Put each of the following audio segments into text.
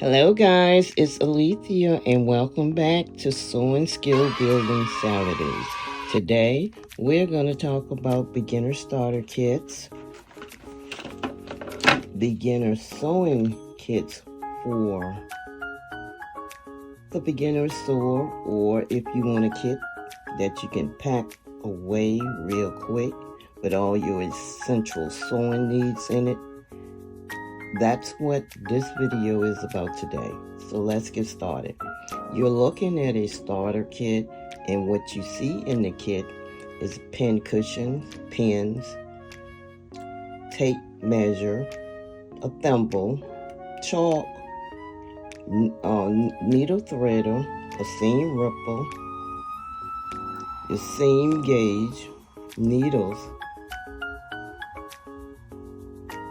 Hello, guys, it's Alethea, and welcome back to Sewing Skill Building Saturdays. Today, we're going to talk about beginner starter kits, beginner sewing kits for the beginner sewer, or if you want a kit that you can pack away real quick with all your essential sewing needs in it. That's what this video is about today. So let's get started. You're looking at a starter kit, and what you see in the kit is pin cushions, pins, tape measure, a thimble, chalk, needle threader, a seam ripple, your seam gauge, needles,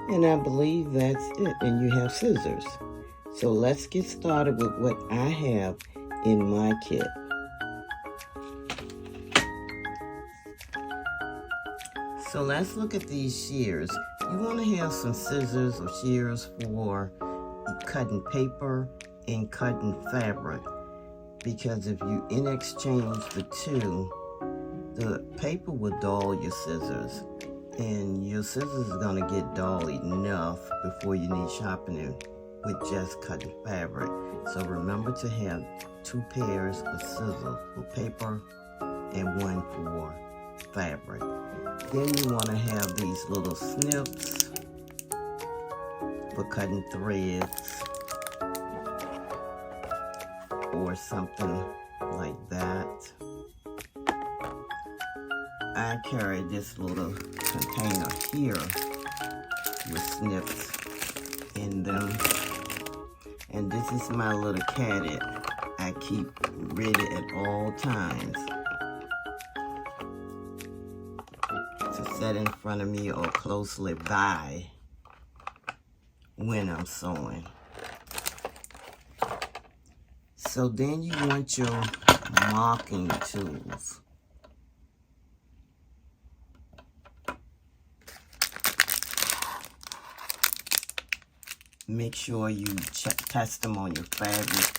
and I believe that's it. And you have scissors. So let's get started with what I have in my kit. So let's look at these shears. You want to have some scissors or shears for cutting paper and cutting fabric, because if you exchange the two, the paper will dull your scissors, and your scissors are going to get dull enough before you need sharpening with just cutting fabric. So remember to have 2 pairs of scissors for paper and 1 for fabric. Then you want to have these little snips for cutting threads or something like that. I carry this little container here with snips in them. And this is my little caddy I keep ready at all times to set in front of me or closely by when I'm sewing. So then you want your marking tools. Make sure you test them on your fabric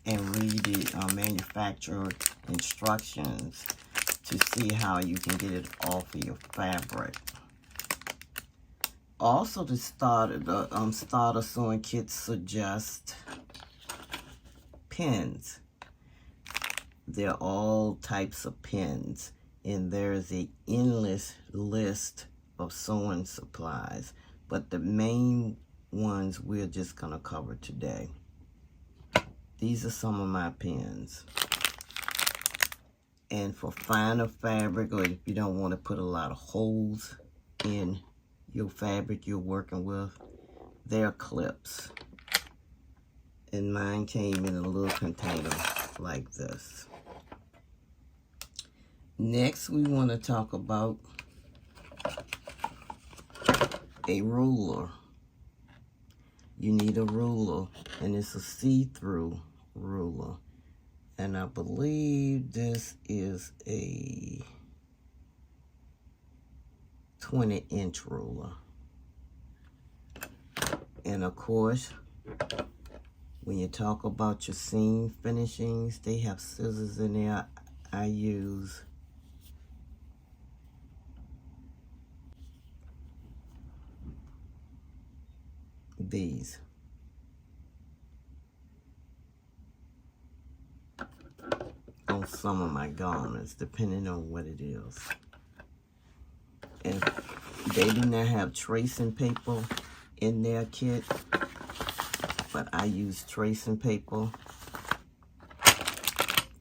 and read the manufacturer instructions to see how you can get it off of your fabric. Also, the starter sewing kits suggest pins. There are all types of pins, and there's an endless list of sewing supplies, but the main ones we're just gonna cover today. These are some of my pins. And for finer fabric, or if you don't want to put a lot of holes in your fabric you're working with, they're clips. And mine came in a little container like this. Next, we want to talk about a ruler. You need a ruler, and it's a see-through ruler. And I believe this is a 20-inch ruler. And of course, when you talk about your seam finishings, they have scissors in there. I use these. On some of my garments, depending on what it is. And they do not have tracing paper in their kit, but I use tracing paper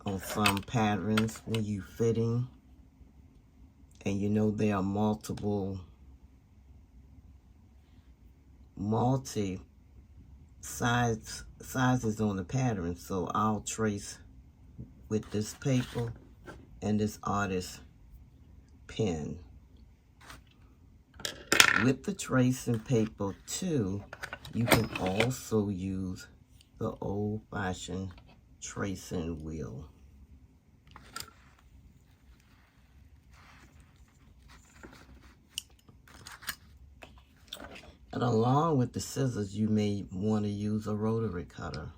on some patterns when you fitting, and you know there are multi sizes on the pattern, so I'll trace with this paper and this artist pen. With the tracing paper too, you can also use the old-fashioned tracing wheel. And along with the scissors, you may want to use a rotary cutter.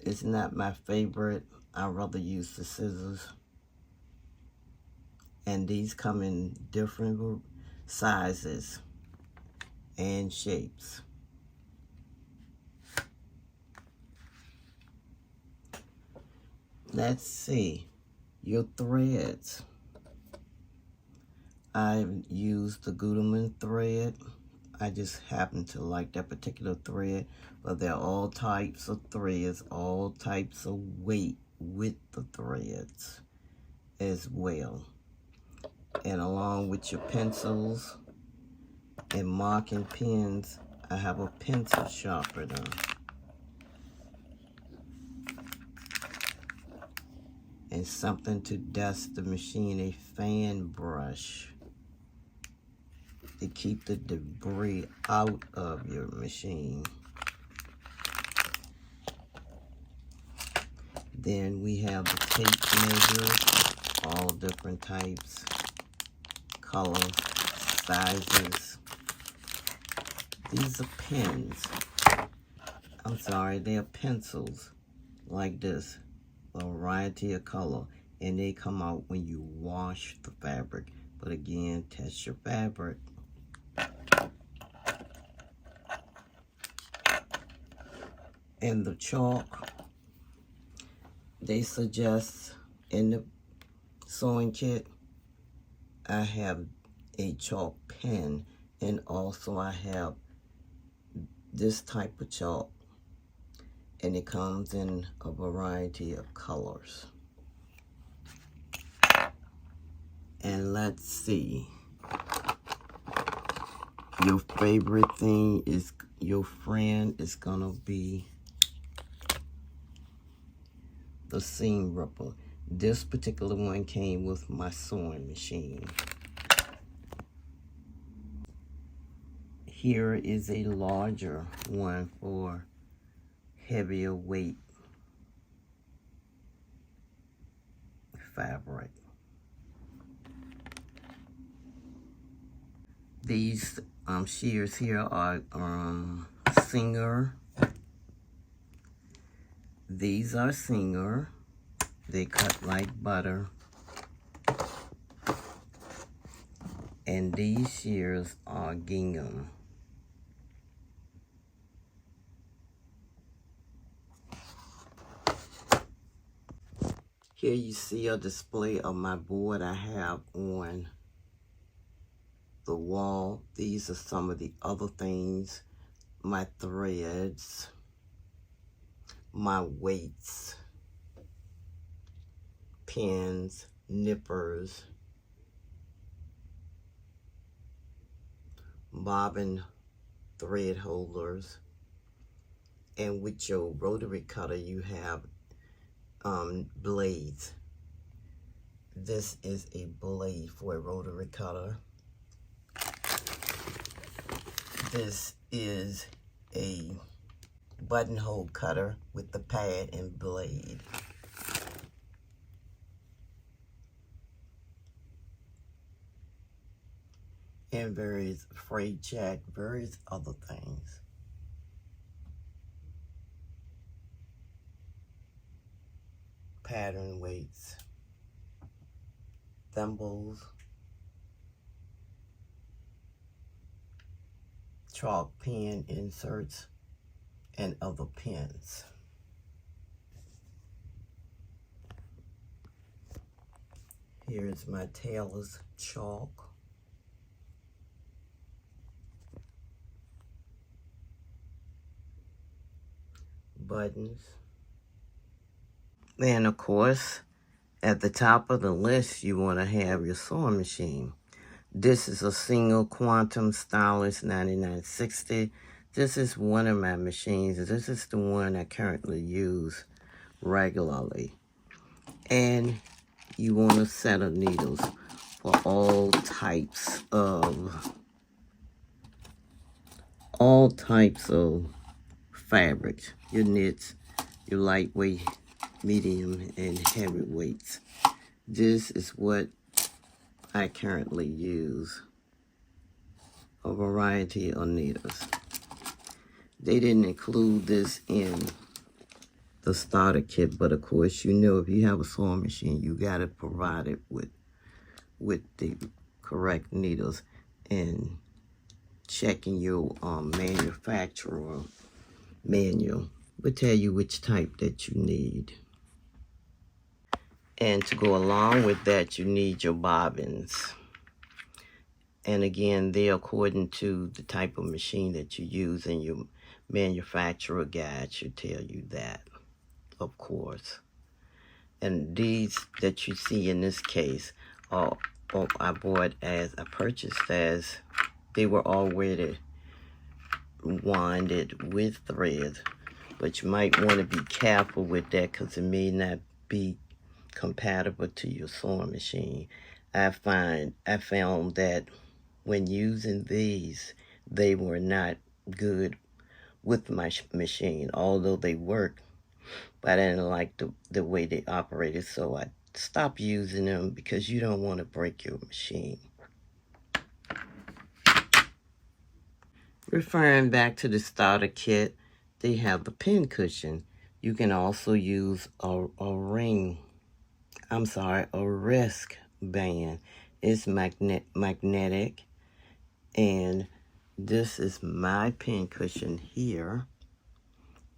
It's not my favorite. I'd rather use the scissors. And these come in different sizes and shapes. Let's see, your threads. I've used the Gutermann thread. I just happen to like that particular thread, but there are all types of threads, all types of weight with the threads as well. And along with your pencils and marking pens, I have a pencil sharpener. And something to dust the machine, a fan brush to keep the debris out of your machine. Then we have the tape measures, all different types, colors, sizes. These are pens. I'm sorry, they're pencils like this, a variety of color, and they come out when you wash the fabric. But again, test your fabric. And the chalk, they suggest in the sewing kit, I have a chalk pen, and also I have this type of chalk, and it comes in a variety of colors. And let's see, your favorite thing is, your friend is gonna be the seam ripper. This particular one came with my sewing machine. Here is a larger one for heavier weight fabric. These shears here are Singer. These are Singer. They cut like butter. And these shears are gingham. Here you see a display of my board I have on the wall. These are some of the other things, my threads, my weights, pins, nippers, bobbin thread holders, and with your rotary cutter you have blades. This is a blade for a rotary cutter. This is a buttonhole cutter with the pad and blade. And various freight jack, various other things. Pattern weights, thimbles, chalk pen inserts, and other pens. Here's my Taylor's chalk. Buttons. And of course, at the top of the list, you want to have your sewing machine. This is a Singer Quantum Stylus 9960. This is one of my machines. This is the one I currently use regularly. And you want a set of needles for all types of fabrics. Your knits, your lightweight, medium, and heavy weights. This is what I currently use a variety of needles. They didn't include this in the starter kit, but of course, you know, if you have a sewing machine, you got to provide it with the correct needles, and checking your manufacturer manual will tell you which type that you need. And to go along with that, you need your bobbins. And again, they're according to the type of machine that you use, and your manufacturer guide should tell you that, of course. And these that you see in this case are I purchased as they were already winded with thread. But you might want to be careful with that because it may not be compatible to your sewing machine. I found that when using these, they were not good with my machine, although they work, but I didn't like the way they operated, so I stopped using them because you don't want to break your machine. Referring back to the starter kit, they have the pin cushion. You can also use a wrist band. It's magnetic, and this is my pin cushion here.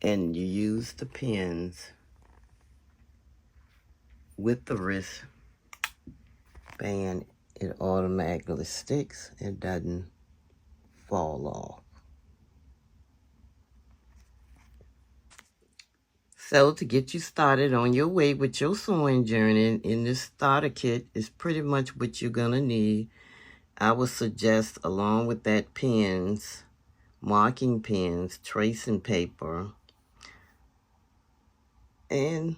And you use the pins with the wrist band. It automatically sticks. It doesn't fall off. So to get you started on your way with your sewing journey, in this starter kit is pretty much what you're gonna need. I would suggest, along with that, pins, marking pins, tracing paper, and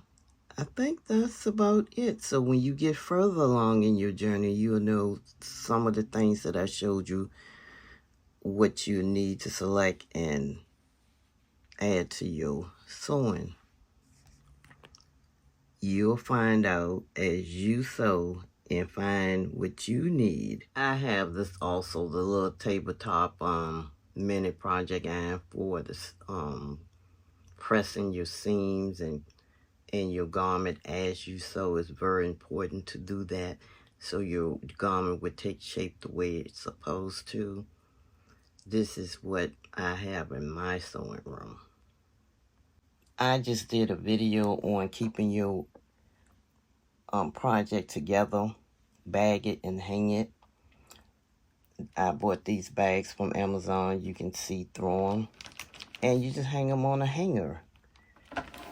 I think that's about it. So when you get further along in your journey, you'll know some of the things that I showed you, what you need to select and add to your sewing. You'll find out as you sew and find what you need. I have this also, the little tabletop mini project iron for this pressing your seams and your garment as you sew. Is very important to do that so your garment would take shape the way it's supposed to. This is what I have in my sewing room. I just did a video on keeping your project together. Bag it and hang it. I bought these bags from Amazon. You can see through them. And you just hang them on a hanger.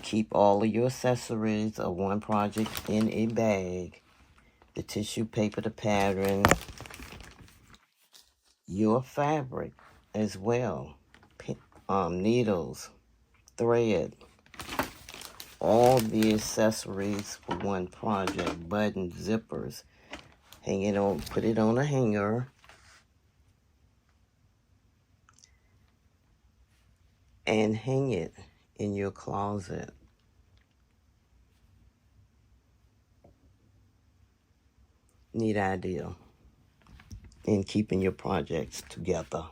Keep all of your accessories of one project in a bag. The tissue paper, the pattern, your fabric as well. Needles, thread, all the accessories for one project, buttons, zippers. Hang it on, put it on a hanger. And hang it in your closet. Neat idea in keeping your projects together.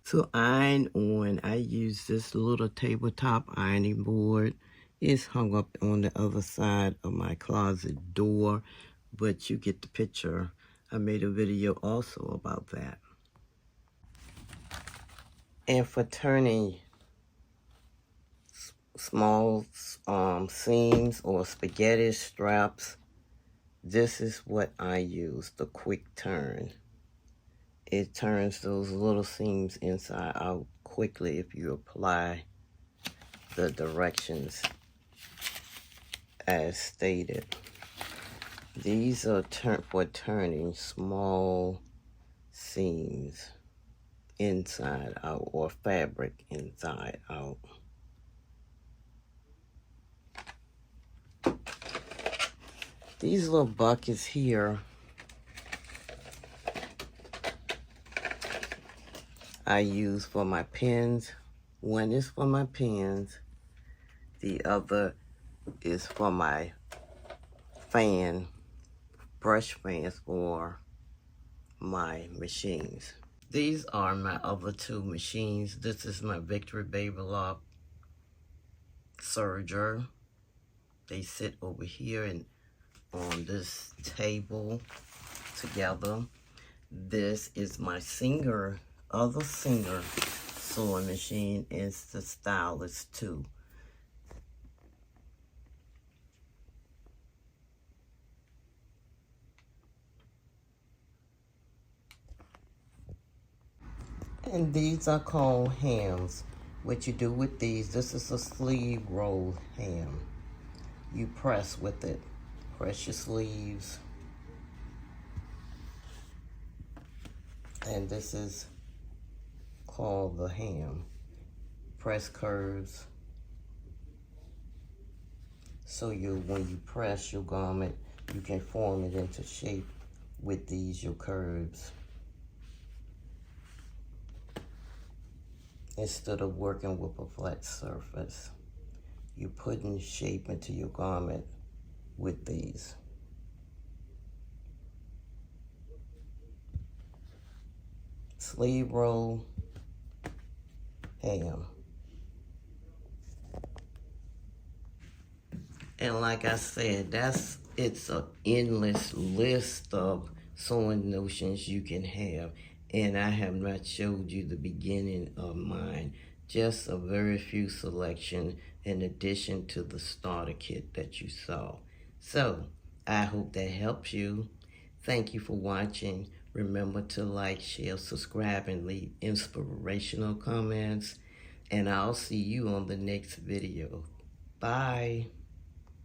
To iron on, I use this little tabletop ironing board. It's hung up on the other side of my closet door, but you get the picture. I made a video also about that. And for turning small seams or spaghetti straps, this is what I use, the quick turn. It turns those little seams inside out quickly if you apply the directions as stated. These are for turning small seams inside out, or fabric inside out. These little buckets here, I use for my pens. One is for my pens. The other is for my brush fans for my machines. These are my other two machines. This is my Victory Baby Lock serger. They sit over here and on this table together. This is my other Singer sewing machine. Is the Stylus 2. And these are called hams. What you do with these, this is a sleeve roll ham. You press with it. Press your sleeves. And this is called the ham. Press curves. So when you press your garment, you can form it into shape with your curves. Instead of working with a flat surface, you're putting shape into your garment with these. Sleeve roll ham. And like I said, it's an endless list of sewing notions you can have. And I have not showed you the beginning of mine. Just a very few selection in addition to the starter kit that you saw. So, I hope that helps you. Thank you for watching. Remember to like, share, subscribe, and leave inspirational comments. And I'll see you on the next video. Bye.